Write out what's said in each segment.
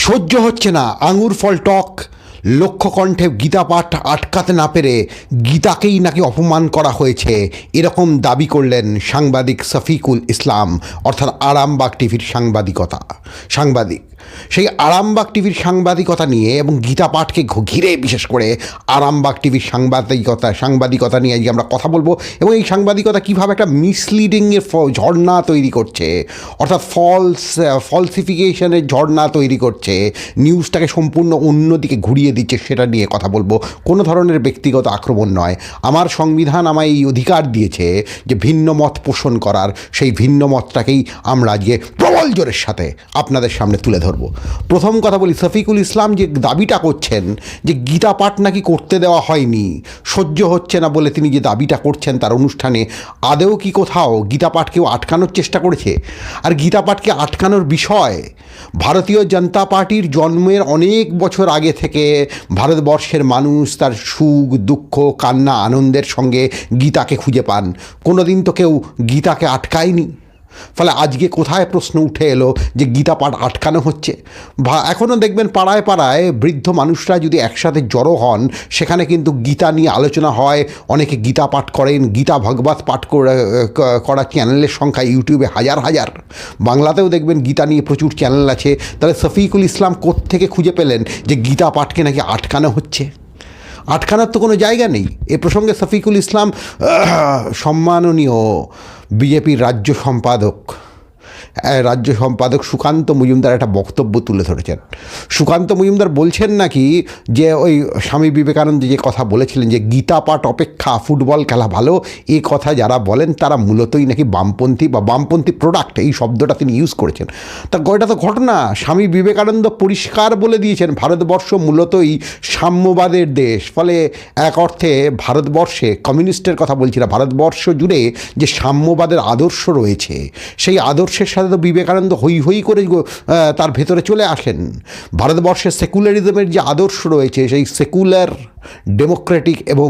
সহ্য হচ্ছে না আঙুর ফল টক। লক্ষ্য কণ্ঠে গীতা পাঠ আটকাতে না পেরে গীতাকেই নাকি অপমান করা হয়েছে, এরকম দাবি করলেন সাংবাদিক শফিকুল ইসলাম, অর্থাৎ আরামবাগ টিভির সাংবাদিক। সেই আরামবাগ টিভির সাংবাদিকতা নিয়ে এবং গীতা পাঠকে ঘিরে বিশেষ করে আরামবাগ টিভির সাংবাদিকতা নিয়ে আজকে আমরা কথা বলবো, এবং এই সাংবাদিকতা কীভাবে একটা মিসলিডিংয়ের ঝর্ণা তৈরি করছে, অর্থাৎ ফলসিফিকেশনের ঝর্ণা তৈরি করছে, নিউজটাকে সম্পূর্ণ অন্যদিকে ঘুরিয়ে দিচ্ছে, সেটা নিয়ে কথা বলবো। কোনো ধরনের ব্যক্তিগত আক্রমণ নয়। আমার সংবিধান আমায় এই অধিকার দিয়েছে যে ভিন্ন মত পোষণ করার, সেই ভিন্ন মতটাকেই আমরা আজকে প্রবল জোরের সাথে আপনাদের সামনে তুলে ধরব। প্রথম কথা বলি, শফিকুল ইসলাম যে দাবিটা করছেন যে গীতা পাঠ নাকি করতে দেওয়া হয়নি, সহ্য হচ্ছে না বলে তিনি যে দাবিটা করছেন তার অনুষ্ঠানে, আদেও কি কোথাও গীতা পাঠকেও আটকানোর চেষ্টা করেছে? আর গীতা পাঠকে আটকানোর বিষয়, ভারতীয় জনতা পার্টির জন্মের অনেক বছর আগে থেকে ভারতবর্ষের মানুষ তার সুখ দুঃখ কান্না আনন্দের সঙ্গে গীতাকে খুঁজে পান। কোনো দিন তো কেউ গীতাকে আটকায়নি। ফলে আজকে কোথায় প্রশ্ন উঠে এলো যে গীতা পাঠ আটকানো হচ্ছে? এখনও দেখবেন পাড়ায় পাড়ায় বৃদ্ধ মানুষরা যদি একসাথে জড়ো হন, সেখানে কিন্তু গীতা নিয়ে আলোচনা হয়, অনেকে গীতা পাঠ করেন, গীতা ভাগবত পাঠ করা চ্যানেলের সংখ্যা ইউটিউবে হাজার হাজার। বাংলাতেও দেখবেন গীতা নিয়ে প্রচুর চ্যানেল আছে। তাহলে শফিকুল ইসলাম কোত্থেকে খুঁজে পেলেন যে গীতা পাঠকে নাকি আটকানো হচ্ছে? আটকানোর তো কোনো জায়গা নেই। এ প্রসঙ্গে শফিকুল ইসলাম সম্মাননীয় বিজেপির রাজ্য সম্পাদক সুকান্ত মজুমদার একটা বক্তব্য তুলে ধরেছেন। সুকান্ত মজুমদার বলছেন নাকি যে ওই স্বামী বিবেকানন্দ যে কথা বলেছিলেন যে গীতা পাঠ অপেক্ষা ফুটবল খেলা ভালো, এই কথা যারা বলেন তারা মূলতই নাকি বামপন্থী বা বামপন্থী প্রোডাক্ট, এই শব্দটা তিনি ইউজ করেছেন। তা এটা তো ঘটনা। স্বামী বিবেকানন্দ পরিষ্কার বলে দিয়েছেন ভারতবর্ষ মূলতই সাম্যবাদের দেশ। ফলে এক অর্থে ভারতবর্ষে, কমিউনিস্টের কথা বলছি না, ভারতবর্ষ জুড়ে যে সাম্যবাদের আদর্শ রয়েছে, সেই আদর্শের সাথে তো বিবেকানন্দ হই হই করে তার ভেতরে চলে আসেন। ভারতবর্ষের সেকুলারিজমের যে আদর্শ রয়েছে, সেই সেকুলার ডেমোক্রেটিক এবং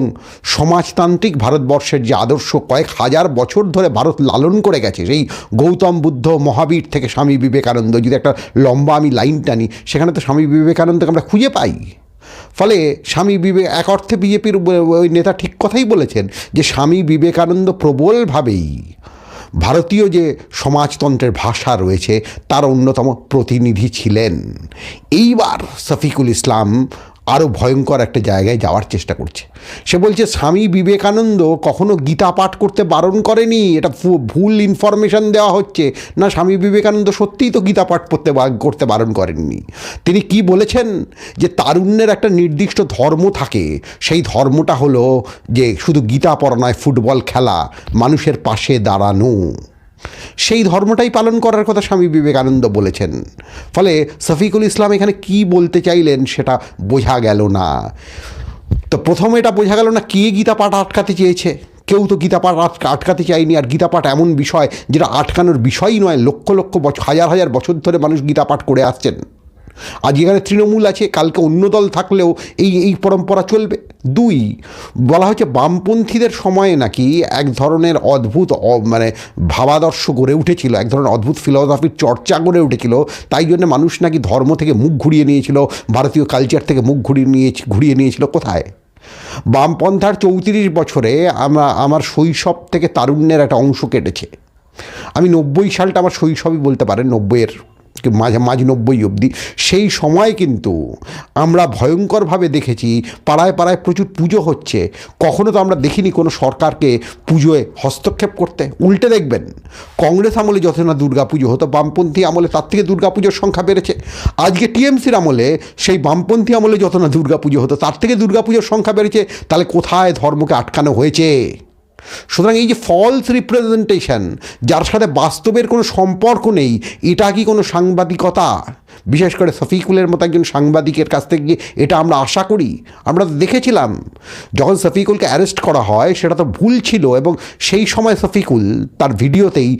সমাজতান্ত্রিক ভারতবর্ষের যে আদর্শ কয়েক হাজার বছর ধরে ভারত লালন করে গেছে, সেই গৌতম বুদ্ধ মহাবীর থেকে স্বামী বিবেকানন্দ, যদি একটা লম্বা আমি লাইন টানি, সেখানে তো স্বামী বিবেকানন্দকে আমরা খুঁজে পাই। ফলে এক অর্থে বিজেপির ওই নেতা ঠিক কথাই বলেছেন যে স্বামী বিবেকানন্দ প্রবলভাবেই ভারতীয় যে সমাজতন্ত্রের ভাষা রয়েছে তার অন্যতম প্রতিনিধি ছিলেন। এইবার শফিকুল ইসলাম আরও ভয়ঙ্কর একটা জায়গায় যাওয়ার চেষ্টা করছে। সে বলছে স্বামী বিবেকানন্দ কখনো গীতা পাঠ করতে বারণ করেনি, এটা ভুল ইনফরমেশন দেওয়া হচ্ছে। না, স্বামী বিবেকানন্দ সত্যিই তো গীতা পাঠ করতে বারণ করেননি। তিনি কি বলেছেন যে তারুণ্যের একটা নির্দিষ্ট ধর্ম থাকে, সেই ধর্মটা হলো যে শুধু গীতা পড়া নয়, ফুটবল খেলা, মানুষের পাশে দাঁড়ানো, সেই ধর্মটাই পালন করার কথা স্বামী বিবেকানন্দ বলেছেন। ফলে শফিকুল ইসলাম এখানে কি বলতে চাইলেন সেটা বোঝা গেল না। তো প্রথমে এটা বোঝা গেল না কে গীতা পাঠ আটকাতে চেয়েছে। কেউ তো গীতা পাঠ আটকাতে চায়নি। আর গীতা পাঠ এমন বিষয় যেটা আটকানোর বিষয়ই নয়। লক্ষ লক্ষ বছর, হাজার হাজার বছর ধরে মানুষ গীতা পাঠ করে আসছেন। আজ এখানে তৃণমূল আছে, কালকে অন্য দল থাকলেও এই পরম্পরা চলবে। দুই, বলা হচ্ছে বামপন্থীদের সময়ে নাকি এক ধরনের অদ্ভুত ভাবাদর্শ গড়ে উঠেছিল, এক ধরনের অদ্ভুত ফিলসফির চর্চা গড়ে উঠেছিল। তাই জন্য মানুষ নাকি ধর্ম থেকে মুখ ঘুরিয়ে নিয়েছিল, ভারতীয় কালচার থেকে মুখ ঘুরিয়ে নিয়েছিল। কোথায়? বামপন্থার 34 বছরে আমার শৈশব থেকে তারুণ্যের একটা অংশ কেটেছে। আমি 90 সালটা আমার শৈশবই বলতে পারেন, 90-এর মাঝ 90 অবধি। সেই সময় কিন্তু আমরা ভয়ঙ্করভাবে দেখেছি পাড়ায় পাড়ায় প্রচুর পুজো হচ্ছে। কখনো তো আমরা দেখিনি কোনো সরকারকে পুজোয় হস্তক্ষেপ করতে। উল্টে দেখবেন কংগ্রেস আমলে যত না দুর্গা পুজো হতো, বামপন্থী আমলে তার থেকে দুর্গা পুজোর সংখ্যা বেড়েছে। আজকে টিএমসির আমলে সেই বামপন্থী আমলে যত না দুর্গা পুজো হতো, তার থেকে দুর্গা পুজোর সংখ্যা বেড়েছে। তাহলে কোথায় ধর্মকে আটকানো হয়েছে? সুতরাং এই যে ফলস রিপ্রেজেন্টেশন, যার সাথে বাস্তবের কোনো সম্পর্ক নেই, এটা কি কোনো সাংবাদিকতা? বিশেষ করে শফিকুলের মতো একজন সাংবাদিকের কাছ থেকে এটা আমরা আশা করি? আমরা তো দেখেছিলাম যখন শফিকুলকে অ্যারেস্ট করা হয়, সেটা তো ভুল ছিল। এবং সেই সময় শফিকুল তার ভিডিওতেই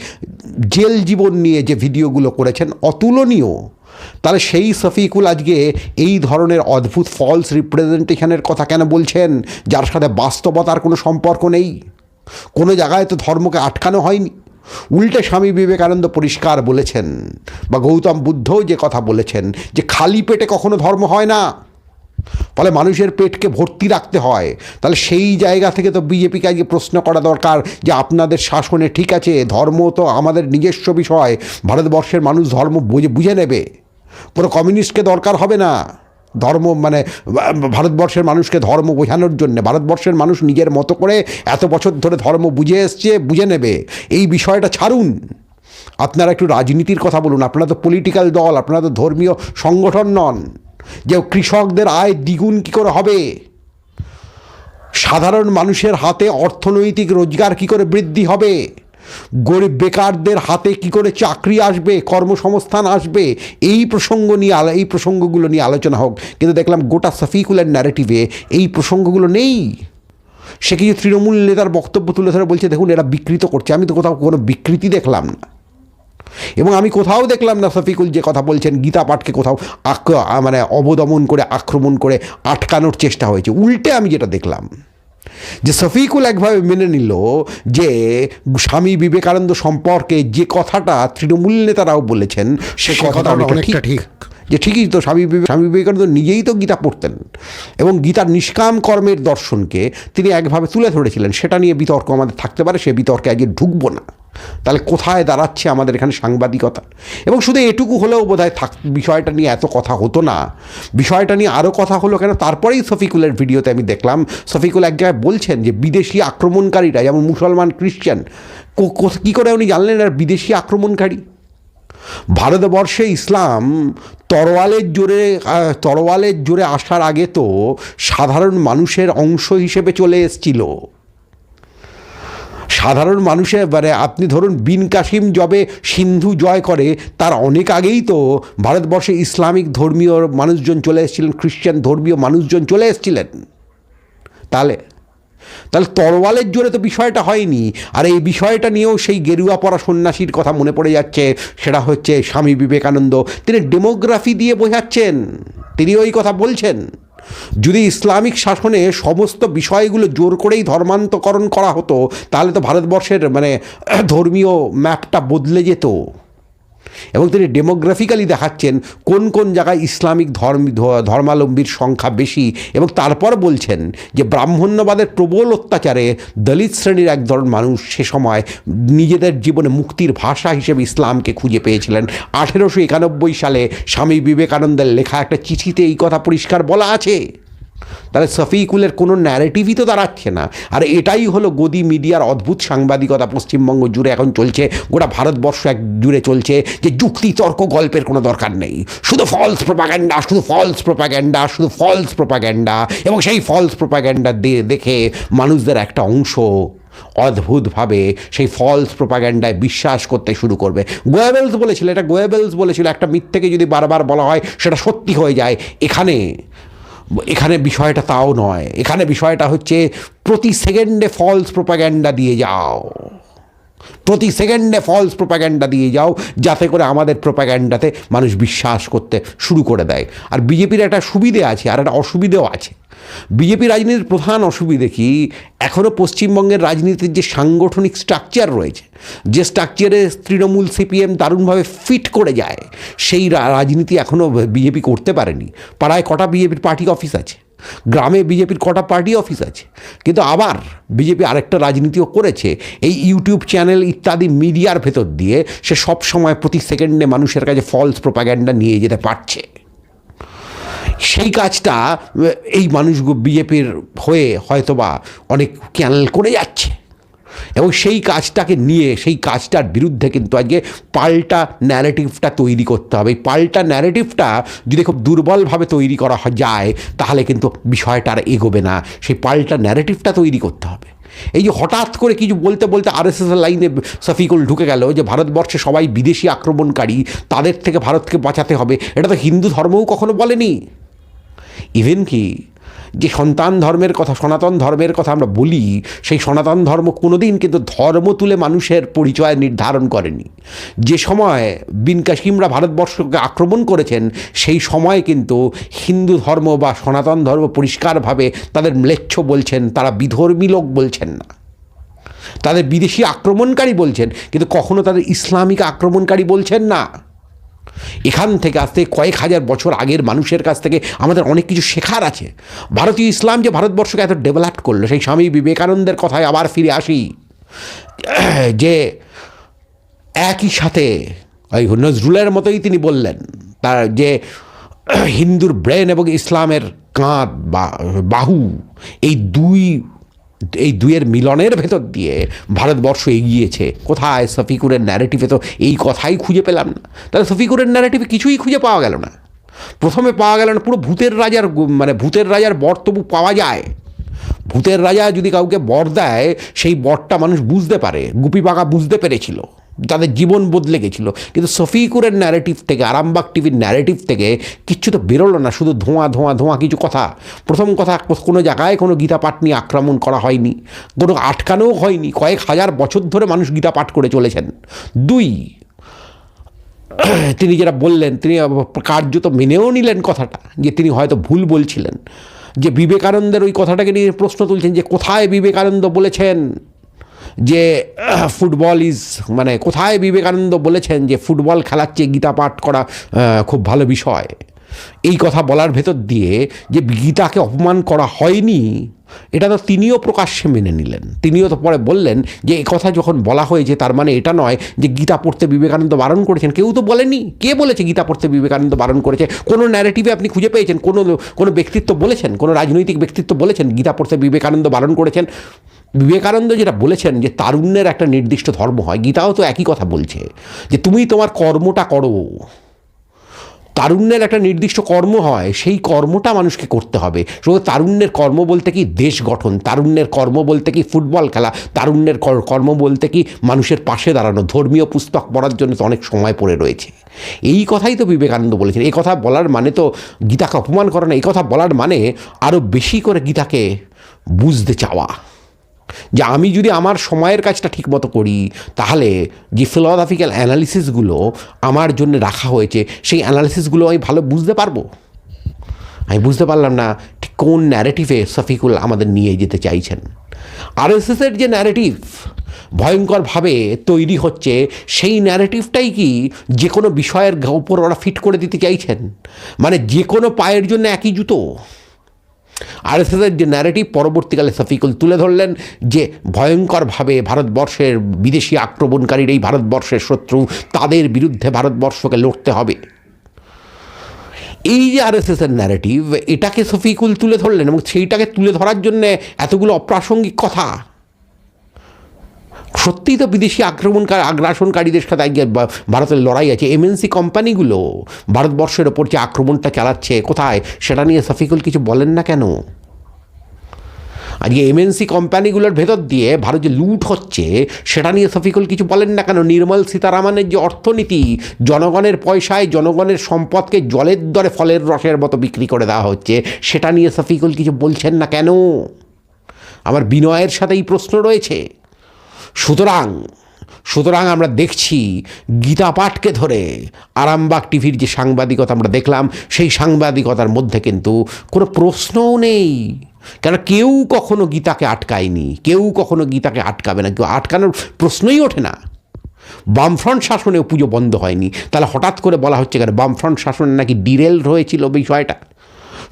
জেল জীবন নিয়ে যে ভিডিওগুলো করেছেন অতুলনীয়। তাহলে সেই শফিকুল আজকে এই ধরনের অদ্ভুত ফলস রিপ্রেজেন্টেশনের কথা কেন বলছেন, যার সাথে বাস্তবতার কোনো সম্পর্ক নেই? কোনো জায়গায় তো ধর্মকে আটকানো হয়নি। উল্টে স্বামী বিবেকানন্দ পরিষ্কার বলেছেন, বা গৌতম বুদ্ধও যে কথা বলেছেন, যে খালি পেটে কখনো ধর্ম হয় না, ফলে মানুষের পেটকে ভর্তি রাখতে হয়। তাহলে সেই জায়গা থেকে তো বিজেপিকে আজকে প্রশ্ন করা দরকার যে আপনাদের শাসনে ঠিক আছে, ধর্ম তো আমাদের নিজস্ব বিষয়, ভারতবর্ষের মানুষ ধর্ম বুঝে নেবে, কোনো কমিউনিস্টকে দরকার হবে না ধর্ম, মানে ভারতবর্ষের মানুষকে ধর্ম বোঝানোর জন্যে। ভারতবর্ষের মানুষ নিজের মতো করে এত বছর ধরে ধর্ম বুঝে এসছে, বুঝে নেবে। এই বিষয়টা ছাড়ুন, আপনারা একটু রাজনীতির কথা বলুন। আপনারা তো পলিটিক্যাল দল, আপনারা তো ধর্মীয় সংগঠন নন। যে কৃষকদের আয় দ্বিগুণ কী করে হবে, সাধারণ মানুষের হাতে অর্থনৈতিক রোজগার কী করে বৃদ্ধি হবে, গরিব বেকারদের হাতে কি করে চাকরি আসবে, কর্মসংস্থান আসবে, এই প্রসঙ্গগুলো নিয়ে আলোচনা হোক। কিন্তু দেখলাম গোটা শফিকুলের ন্যারেটিভে এই প্রসঙ্গগুলো নেই। সে কিছু তৃণমূল নেতার বক্তব্য তুলে ধরে বলছে দেখুন এরা বিকৃত করছে। আমি তো কোথাও কোনো বিকৃতি দেখলাম না, এবং আমি কোথাও দেখলাম না শফিকুল যে কথা বলছেন গীতা পাঠকে কোথাও মানে অবদমন করে, আক্রমণ করে আটকানোর চেষ্টা হয়েছে। উল্টে আমি যেটা দেখলাম যে শফিকুল একভাবে মেনে নিল যে স্বামী বিবেকানন্দ সম্পর্কে যে কথাটা তৃণমূল নেতারাও বলেছেন সে কথাটা অনেকটা ঠিক, যে ঠিকই তো স্বামী বিবেকানন্দ নিজেই তো গীতা পড়তেন এবং গীতার নিষ্কাম কর্মের দর্শনকে তিনি একভাবে তুলে ধরেছিলেন। সেটা নিয়ে বিতর্ক আমাদের থাকতে পারে, সে বিতর্কে আজকে ঢুকবো না। তাহলে কোথায় দাঁড়াচ্ছে আমাদের এখানে সাংবাদিকতা? এবং শুধু এটুকু হলেও বোধহয় বিষয়টা নিয়ে এত কথা হতো না। বিষয়টা নিয়ে আরও কথা হলো কেন, তারপরেই শফিকুলের ভিডিওতে আমি দেখলাম শফিকুল এক জায়গায় বলছেন যে বিদেশি আক্রমণকারীরা, যেমন মুসলমান, খ্রিশ্চান, কী করে উনি জানলেন আর বিদেশি আক্রমণকারী? ভারতবর্ষে ইসলাম তরোয়ালের জোরে আসার আগে তো সাধারণ মানুষের অংশ হিসেবে চলে এসেছিল। সাধারণ মানুষের মানে আপনি ধরুন বিন কাসিম যবে সিন্ধু জয় করে তার অনেক আগেই তো ভারতবর্ষে ইসলামিক ধর্মীয় মানুষজন চলে এসেছিলেন, খ্রিশ্চান ধর্মীয় মানুষজন চলে এসেছিলেন। তাহলে তরোয়ালের জোরে তো বিষয়টা হয়নি। আর এই বিষয়টা নিয়েও সেই গেরুয়া পরা সন্ন্যাসীর কথা মনে পড়ে যাচ্ছে, সেটা হচ্ছে স্বামী বিবেকানন্দ। তিনি ডেমোগ্রাফি দিয়ে বোঝাচ্ছেন, তিনি ওই কথা বলছেন যদি ইসলামিক শাসনে সমস্ত বিষয়গুলো জোর করেই ধর্মান্তকরণ করা হতো তাহলে তো ভারতবর্ষের মানে ধর্মীয় ম্যাপটা বদলে যেত। এবং তিনি ডেমোগ্রাফিক্যালি দেখাচ্ছেন কোন কোন জায়গায় ইসলামিক ধর্মাবলম্বীর সংখ্যা বেশি, এবং তারপর বলছেন যে ব্রাহ্মণ্যবাদের প্রবল অত্যাচারে দলিত শ্রেণীর একদল মানুষ সে সময় নিজেদের জীবনে মুক্তির ভাষা হিসেবে ইসলামকে খুঁজে পেয়েছিলেন। 1891 সালে স্বামী বিবেকানন্দের লেখা একটা চিঠিতে এই কথা পরিষ্কার বলা আছে। তাহলে শফিকুলের কোনো ন্যারেটিভই তো দাঁড়াচ্ছে না। আর এটাই হলো গদি মিডিয়ার অদ্ভুত সাংবাদিকতা পশ্চিমবঙ্গ জুড়ে এখন চলছে, গোটা ভারতবর্ষ জুড়ে চলছে, যে যুক্তি তর্ক গল্পের কোনো দরকার নেই, শুধু ফলস প্রোপাগ্যান্ডা, শুধু ফলস প্রোপাগ্যান্ডা, শুধু ফলস প্রোপাগ্যান্ডা। এবং সেই ফলস প্রোপাগ্যান্ডা দেখে মানুষদের একটা অংশ অদ্ভুতভাবে সেই ফলস প্রোপাগ্যান্ডায় বিশ্বাস করতে শুরু করবে। গোয়েবেলস বলেছিল একটা মিথ্যেকে যদি বারবার বলা হয় সেটা সত্যি হয়ে যায়। এখানে বিষয়টা তাও নয়। এখানে বিষয়টা হচ্ছে প্রতি সেকেন্ডে ফলস প্রোপাগ্যান্ডা দিয়ে যাও, প্রতি সেকেন্ডে ফলস প্রোপাগ্যান্ডা দিয়ে যাও, যাতে করে আমাদের প্রোপাগ্যান্ডাতে মানুষ বিশ্বাস করতে শুরু করে দেয়। আর বিজেপির একটা সুবিধে আছে আর একটা অসুবিধেও আছে। বিজেপি রাজনীতির প্রধান অসুবিধে কি, এখনও পশ্চিমবঙ্গের রাজনীতির যে সাংগঠনিক স্ট্রাকচার রয়েছে, যে স্ট্রাকচারে তৃণমূল সিপিএম দারুণভাবে ফিট করে যায়, সেই রাজনীতি এখনও বিজেপি করতে পারেনি। পাড়ায় কটা বিজেপির পার্টি অফিস আছে, গ্রামে বিজেপির কটা পার্টি অফিস আছে। কিন্তু আবার বিজেপি আরেকটা রাজনীতিও করেছে, এই ইউটিউব চ্যানেল ইত্যাদি মিডিয়ার ভেতর দিয়ে সে সব সময় প্রতি সেকেন্ডে মানুষের কাছে ফলস প্রোপাগ্যান্ডা নিয়ে যেতে পারছে। সেই কাজটা এই মানুষগুলো বিজেপির হয়ে হয়তোবা অনেক চ্যানেল করে যাচ্ছে, এবং সেই কাজটাকে নিয়ে সেই কাজটার বিরুদ্ধে কিন্তু আজকে পাল্টা ন্যারেটিভটা তৈরি করতে হবে। এই পাল্টা ন্যারেটিভটা যদি খুব দুর্বলভাবে তৈরি করা যায় তাহলে কিন্তু বিষয়টা আর এগোবে না। সেই পাল্টা ন্যারেটিভটা তৈরি করতে হবে। এই যে হঠাৎ করে কিছু বলতে বলতে আরএসএসের লাইনে শফিকুল ঢুকে গেল যে ভারতবর্ষে সবাই বিদেশি আক্রমণকারী, তাদের থেকে ভারতকে বাঁচাতে হবে, এটা তো হিন্দু ধর্মও কখনো বলেনি। ইভেন কি যে সন্তান ধর্মের কথা, সনাতন ধর্মের কথা আমরা বলি, সেই সনাতন ধর্ম কোনো দিন কিন্তু ধর্ম তুলে মানুষের পরিচয় নির্ধারণ করেনি। যে সময় বিন কাসিমরা ভারতবর্ষকে আক্রমণ করেছেন সেই সময় কিন্তু হিন্দু ধর্ম বা সনাতন ধর্ম পরিষ্কারভাবে তাদের ম্লেচ্ছ বলছেন, তারা বিধর্মী লোক বলছেন না। তাদের বিদেশি আক্রমণকারী বলছেন, কিন্তু কখনো তাদের ইসলামিক আক্রমণকারী বলছেন না। এখান থেকে আসতে কয়েক হাজার বছর আগের মানুষের কাছ থেকে আমাদের অনেক কিছু শেখার আছে। ভারতীয় ইসলাম যে ভারতবর্ষকে এত ডেভেলপ করলো, সেই স্বামী বিবেকানন্দের কথায় আবার ফিরে আসি, যে একই সাথে ওই নজরুলের মতোই তিনি বললেন তার যে হিন্দুর ব্রেন এবং ইসলামের কাঁধ বা বাহু, এই দুইয়ের মিলনের ভেতর দিয়ে ভারতবর্ষ এগিয়েছে। কোথায়? শফিকুরের ন্যারেটিভে তো এই কথাই খুঁজে পেলাম না। তাহলে শফিকুরের ন্যারেটিভে কিছুই খুঁজে পাওয়া গেল না। প্রথমে পাওয়া গেল না পুরো ভূতের রাজার বর তবু পাওয়া যায়। ভূতের রাজা যদি কাউকে বর দেয়, সেই বরটা মানুষ বুঝতে পারে, গুপি বাঘা বুঝতে পেরেছিল, তাদের জীবন বদলে গেছিল। কিন্তু শফিকুরের ন্যারেটিভ থেকে, আরামবাগ টিভির ন্যারেটিভ থেকে কিচ্ছু তো বেরোলো না, শুধু ধোঁয়া ধোঁয়া ধোঁয়া কিছু কথা। প্রথম কথা, কোনো জায়গায় কোনো গীতা পাঠ নিয়ে আক্রমণ করা হয়নি, কোনো আটকানোও হয়নি। কয়েক হাজার বছর ধরে মানুষ গীতা পাঠ করে চলেছেন। দুই, তিনি যেটা বললেন, তিনি কার্যত মেনেও নিলেন কথাটা, যে তিনি হয়তো ভুল বলছিলেন, যে বিবেকানন্দের ওই কথাটাকে নিয়ে প্রশ্ন তুলছেন যে কোথায় বিবেকানন্দ বলেছেন যে ফুটবল কোথায় বিবেকানন্দ বলেছেন যে ফুটবল খেলার চেয়ে গীতা পাঠ করা খুব ভালো বিষয়। এই কথা বলার ভেতর দিয়ে যে গীতাকে অপমান করা হয়নি, এটা তো তিনিও প্রকাশ্যে মেনে নিলেন। তিনিও তো পরে বললেন যে এই কথা যখন বলা হয়েছে, তার মানে এটা নয় যে গীতা পড়তে বিবেকানন্দ বারণ করেছেন। কেউ তো বলেনি। কে বলেছে গীতা পড়তে বিবেকানন্দ বারণ করেছে? কোনো ন্যারেটিভে আপনি খুঁজে পেয়েছেন? কোনো ব্যক্তিত্ব বলেছেন, কোনো রাজনৈতিক ব্যক্তিত্ব বলেছেন গীতা পড়তে বিবেকানন্দ বারণ করেছেন? বিবেকানন্দ যেটা বলেছেন যে তারুণ্যের একটা নির্দিষ্ট ধর্ম হয়, গীতাও তো একই কথা বলছে যে তুমি তোমার কর্মটা করো। তারুণ্যের একটা নির্দিষ্ট কর্ম হয়, সেই কর্মটা মানুষকে করতে হবে। শুধু তারুণ্যের কর্ম বলতে কি দেশ গঠন, তারুণ্যের কর্ম বলতে কি ফুটবল খেলা, তারুণ্যের কর্ম বলতে কি মানুষের পাশে দাঁড়ানো, ধর্মীয় পুস্তক পড়ার জন্য তো অনেক সময় পড়ে রয়েছে। এই কথাই তো বিবেকানন্দ বলেছেন। এই কথা বলার মানে তো গীতাকে অপমান করে না, এই কথা বলার মানে আরও বেশি করে গীতাকে বুঝতে চাওয়া, যে আমি যদি আমার সময়ের কাজটা ঠিকমতো করি, তাহলে যে ফিলোসফিক্যাল অ্যানালিসিসগুলো আমার জন্য রাখা হয়েছে, সেই অ্যানালিসিসগুলো আমি ভালো বুঝতে পারবো। আমি বুঝতে পারলাম না ঠিক কোন ন্যারেটিভে শফিকুল আমাদের নিয়ে যেতে চাইছেন। আরএসএসের যে ন্যারেটিভ ভয়ঙ্করভাবে তৈরি হচ্ছে, সেই ন্যারেটিভটাই কি যে কোনো বিষয়ের উপর ওরা ফিট করে দিতে চাইছেন? মানে যে কোনো পায়ের জন্য একই জুতো। আরএসএসের যে ন্যারেটিভ পরবর্তীকালে শফিকুল তুলে ধরলেন যে ভয়ঙ্করভাবে ভারতবর্ষের বিদেশি আক্রমণকারীর এই ভারতবর্ষের শত্রু, তাদের বিরুদ্ধে ভারতবর্ষকে লড়তে হবে। এই যে আরএসএসের ন্যারেটিভ, এটাকে শফিকুল তুলে ধরলেন, এবং সেইটাকে তুলে ধরার জন্যে এতগুলো অপ্রাসঙ্গিক কথা। সত্যিই তো বিদেশি আগ্রাসনকারীদের সাথে ভারতের লড়াই আছে। এমএনসি কোম্পানিগুলো ভারতবর্ষের ওপর যে আক্রমণটা চালাচ্ছে, কোথায় সেটা নিয়ে শফিকুল কিছু বলেন না কেন? আজকে এমএনসি কোম্পানিগুলোর ভেতর দিয়ে ভারত যে লুট হচ্ছে, সেটা নিয়ে শফিকুল কিছু বলেন না কেন? নির্মল সীতারামনের যে অর্থনীতি, জনগণের পয়সায় জনগণের সম্পদকে জলের দরে ফলের রসের মতো বিক্রি করে দেওয়া হচ্ছে, সেটা নিয়ে শফিকুল কিছু বলছেন না কেন? আমার বিনয়ের সাথে এই প্রশ্ন রয়েছে। সুতরাং আমরা দেখছি গীতা পাঠকে ধরে আরামবাগ টিভির যে সাংবাদিকতা আমরা দেখলাম, সেই সাংবাদিকতার মধ্যে কিন্তু কোনো প্রশ্নও নেই। কেন কেউ কখনো গীতাকে আটকায়নি, কেউ কখনো গীতাকে আটকাবে না, কেউ আটকানোর প্রশ্নই ওঠে না। বামফ্রন্ট শাসনেও পুজো বন্ধ হয়নি, তাহলে হঠাৎ করে বলা হচ্ছে কেন বামফ্রন্ট শাসনে নাকি ডিরেল হয়েছিল বিষয়টা,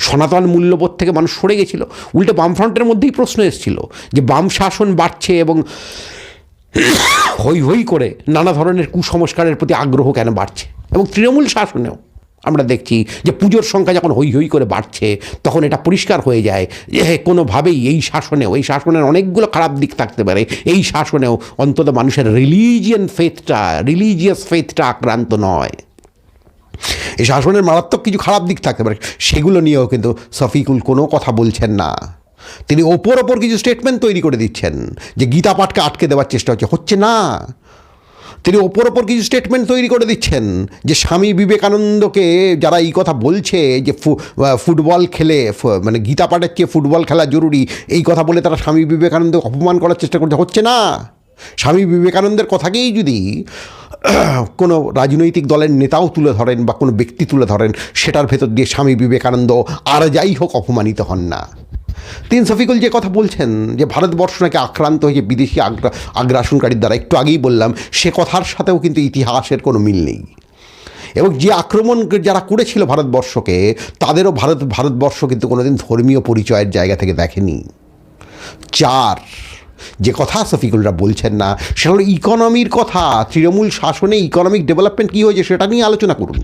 সনাতন মূল্যবোধ থেকে মানুষ সরে গেছিল? উল্টে বামফ্রন্টের মধ্যেই প্রশ্ন এসেছিল যে বাম শাসন বাড়ছে এবং হই হই করে নানা ধরনের কুসংস্কারের প্রতি আগ্রহ কেন বাড়ছে। এবং তৃণমূল শাসনেও আমরা দেখছি যে পুজোর সংখ্যা যখন হই হই করে বাড়ছে, তখন এটা পরিষ্কার হয়ে যায় যে কোনোভাবেই এই শাসনের অনেকগুলো খারাপ দিক থাকতে পারে, এই শাসনেও অন্তত মানুষের রিলিজিয়াস ফেথটা আক্রান্ত নয়। এই শাসনের মারাত্মক কিছু খারাপ দিক থাকতে পারে, সেগুলো নিয়েও কিন্তু শফিকুল কোনো কথা বলছেন না। তিনি ওপর কিছু স্টেটমেন্ট তৈরি করে দিচ্ছেন যে গীতা পাঠকে আটকে দেওয়ার চেষ্টা হচ্ছে না। তিনি ওপর কিছু স্টেটমেন্ট তৈরি করে দিচ্ছেন যে স্বামী বিবেকানন্দকে যারা এই কথা বলছে যে ফুটবল খেলে গীতা পাঠের চেয়ে ফুটবল খেলা জরুরি, এই কথা বলে তারা স্বামী বিবেকানন্দকে অপমান করার চেষ্টা হচ্ছে না। স্বামী বিবেকানন্দের কথাকেই যদি কোনো রাজনৈতিক দলের নেতাও তুলে ধরেন বা কোনো ব্যক্তি তুলে ধরেন, সেটার ভেতর দিয়ে স্বামী বিবেকানন্দ আর যাই হোক অপমানিত হন না। তিন শফিকুল যে কথা বলছেন যে ভারতবর্ষ নাকি আক্রান্ত হয়েছে বিদেশি আগ্রাসনকারীর দ্বারা, একটু আগেই বললাম, সে কথার সাথেও কিন্তু ইতিহাসের কোনো মিল নেই। এবং যে আক্রমণ যারা করেছিল ভারতবর্ষকে, তাদেরও ভারতবর্ষ কিন্তু কোনোদিন ধর্মীয় পরিচয়ের জায়গা থেকে দেখেনি। চার, যে কথা শফিকুলরা বলছেন না, সেটা হলো ইকোনমির কথা। তৃণমূল শাসনে ইকোনমিক ডেভেলপমেন্ট কী হয়েছে সেটা নিয়ে আলোচনা করুন,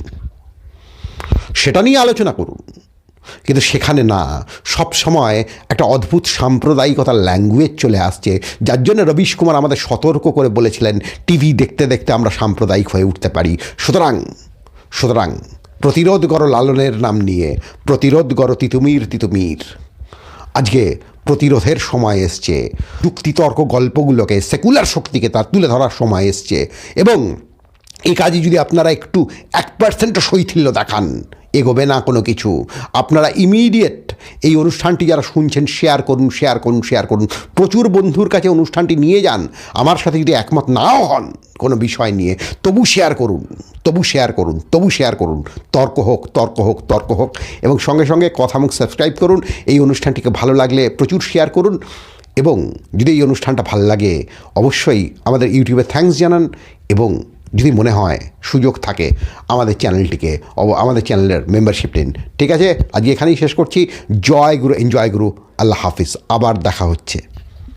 সেটা নিয়ে আলোচনা করুন। কিন্তু সেখানে না, সব সময় একটা অদ্ভুত সাম্প্রদায়িকতার ল্যাঙ্গুয়েজ চলে আসছে, যার জন্য রবিশ কুমার আমাদের সতর্ক করে বলেছিলেন টিভি দেখতে দেখতে আমরা সাম্প্রদায়িক হয়ে উঠতে পারি। সুতরাং প্রতিরোধ করো লালনের নাম নিয়ে, প্রতিরোধ করো তিতুমির। আজকে প্রতিরোধের সময় এসছে, যুক্তিতর্ক গল্পগুলোকে, সেকুলার শক্তিকে তার তুলে ধরার সময় এসছে। এবং এই কাজে যদি আপনারা একটু 1% শৈথিল্য দেখান, এগোবে না কোনো কিছু। আপনারা ইমিডিয়েট এই অনুষ্ঠানটি যারা শুনছেন শেয়ার করুন। প্রচুর বন্ধুর কাছে অনুষ্ঠানটি নিয়ে যান। আমার সাথে যদি একমত নাও হন কোনো বিষয় নিয়ে, তবু শেয়ার করুন। তর্ক হোক। এবং সঙ্গে সঙ্গে কথামুখ সাবস্ক্রাইব করুন। এই অনুষ্ঠানটিকে ভালো লাগলে প্রচুর শেয়ার করুন। এবং যদি এই অনুষ্ঠানটা ভালো লাগে, অবশ্যই আমাদের ইউটিউবে থ্যাঙ্কস জানান। এবং যদি মনে হয় সুযোগ থাকে, আমাদের চ্যানেলের মেম্বারশিপ নিন। ঠিক আছে, আজকে এখানেই শেষ করছি। জয় গুরু, এনজয় গুরু, আল্লাহ হাফিজ। আবার দেখা হচ্ছে।